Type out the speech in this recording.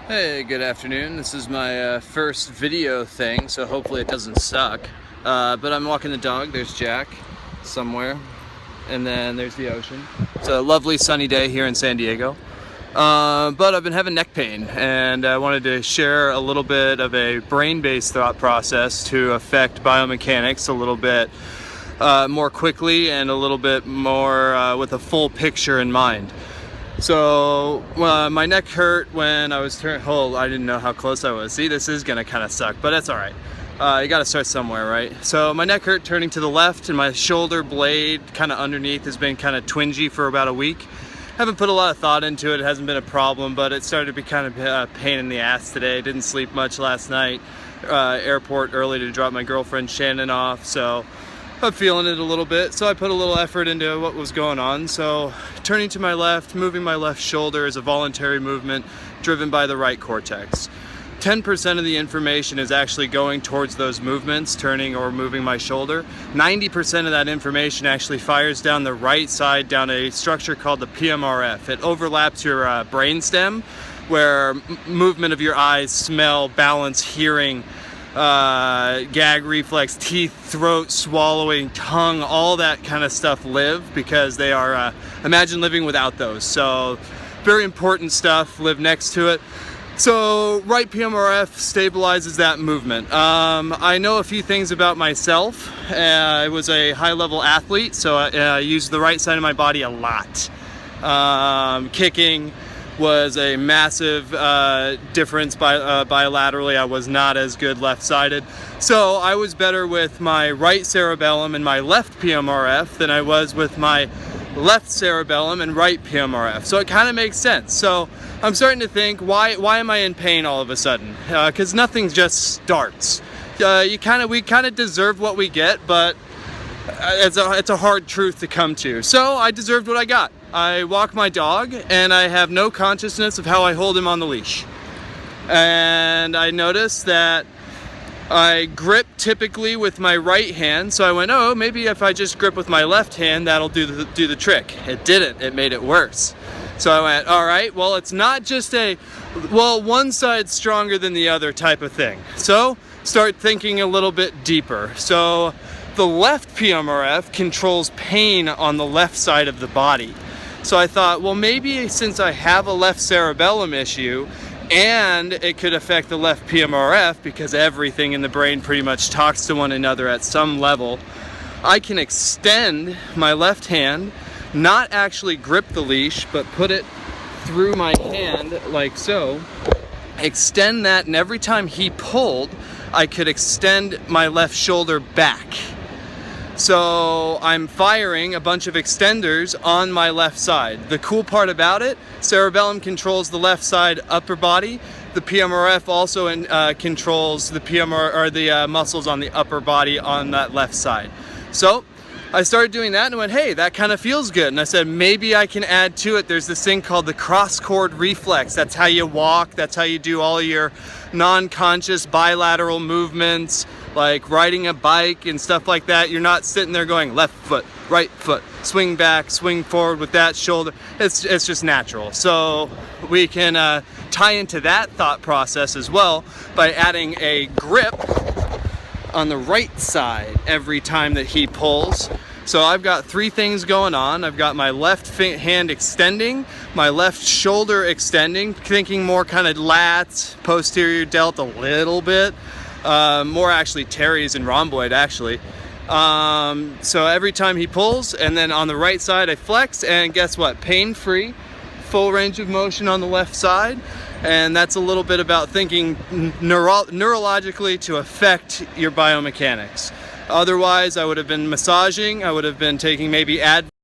Hey, good afternoon. This is my first video thing, so hopefully it doesn't suck. But I'm walking the dog. There's Jack somewhere, and then there's the ocean. It's a lovely sunny day here in San Diego. But I've been having neck pain, and I wanted to share a little bit of a brain-based thought process to affect biomechanics a little bit more quickly and a little bit more with a full picture in mind. So my neck hurt when I was I didn't know how close I was. See, this is gonna kind of suck, but that's all right. You gotta start somewhere, right? So my neck hurt turning to the left, and my shoulder blade kind of underneath has been kind of twingy for about a week. Haven't put a lot of thought into it. It hasn't been a problem, but it started to be kind of a pain in the ass today. Didn't sleep much last night. Airport early to drop my girlfriend Shannon off, so I'm feeling it a little bit. So I put a little effort into what was going on. So turning to my left, moving my left shoulder is a voluntary movement driven by the right cortex. 10% of the information is actually going towards those movements, turning or moving my shoulder. 90% of that information actually fires down the right side, down a structure called the PMRF. It overlaps your brainstem, where movement of your eyes, smell, balance, hearing, gag reflex, teeth, throat, swallowing, tongue, all that kind of stuff live, because they are, imagine living without those. So very important stuff, live next to it. So right PMRF stabilizes that movement. I know a few things about myself. I was a high-level athlete, so I used the right side of my body a lot. Kicking was a massive difference bilaterally. I was not as good left-sided. So I was better with my right cerebellum and my left PMRF than I was with my left cerebellum and right PMRF. So it kind of makes sense. So I'm starting to think, why am I in pain all of a sudden? Because nothing just starts. We kind of deserve what we get, but it's a hard truth to come to. So I deserved what I got. I walk my dog, and I have no consciousness of how I hold him on the leash. And I noticed that I grip typically with my right hand, so I went, oh, maybe if I just grip with my left hand, that'll do the trick. It didn't. It made it worse. So I went, all right, well, it's not just one side's stronger than the other type of thing. So start thinking a little bit deeper. So the left PMRF controls pain on the left side of the body. So I thought, well, maybe since I have a left cerebellum issue, and it could affect the left PMRF because everything in the brain pretty much talks to one another at some level, I can extend my left hand, not actually grip the leash, but put it through my hand like so, extend that, and every time he pulled, I could extend my left shoulder back. So I'm firing a bunch of extenders on my left side. The cool part about it, cerebellum controls the left side upper body. The PMRF also controls the muscles on the upper body on that left side. So I started doing that and went, hey, that kind of feels good. And I said, maybe I can add to it. There's this thing called the cross-cord reflex. That's how you walk. That's how you do all of your non-conscious bilateral movements, like riding a bike and stuff like that. You're not sitting there going left foot, right foot, swing back, swing forward with that shoulder. It's just natural. So we can tie into that thought process as well by adding a grip on the right side every time that he pulls. So I've got three things going on. I've got my left hand extending, my left shoulder extending, thinking more kind of lats, posterior delt a little bit, more actually teres and rhomboid actually. So every time he pulls, and then on the right side I flex, and guess what? Pain-free, full range of motion on the left side. And that's a little bit about thinking neurologically to affect your biomechanics. Otherwise, I would have been massaging, I would have been taking maybe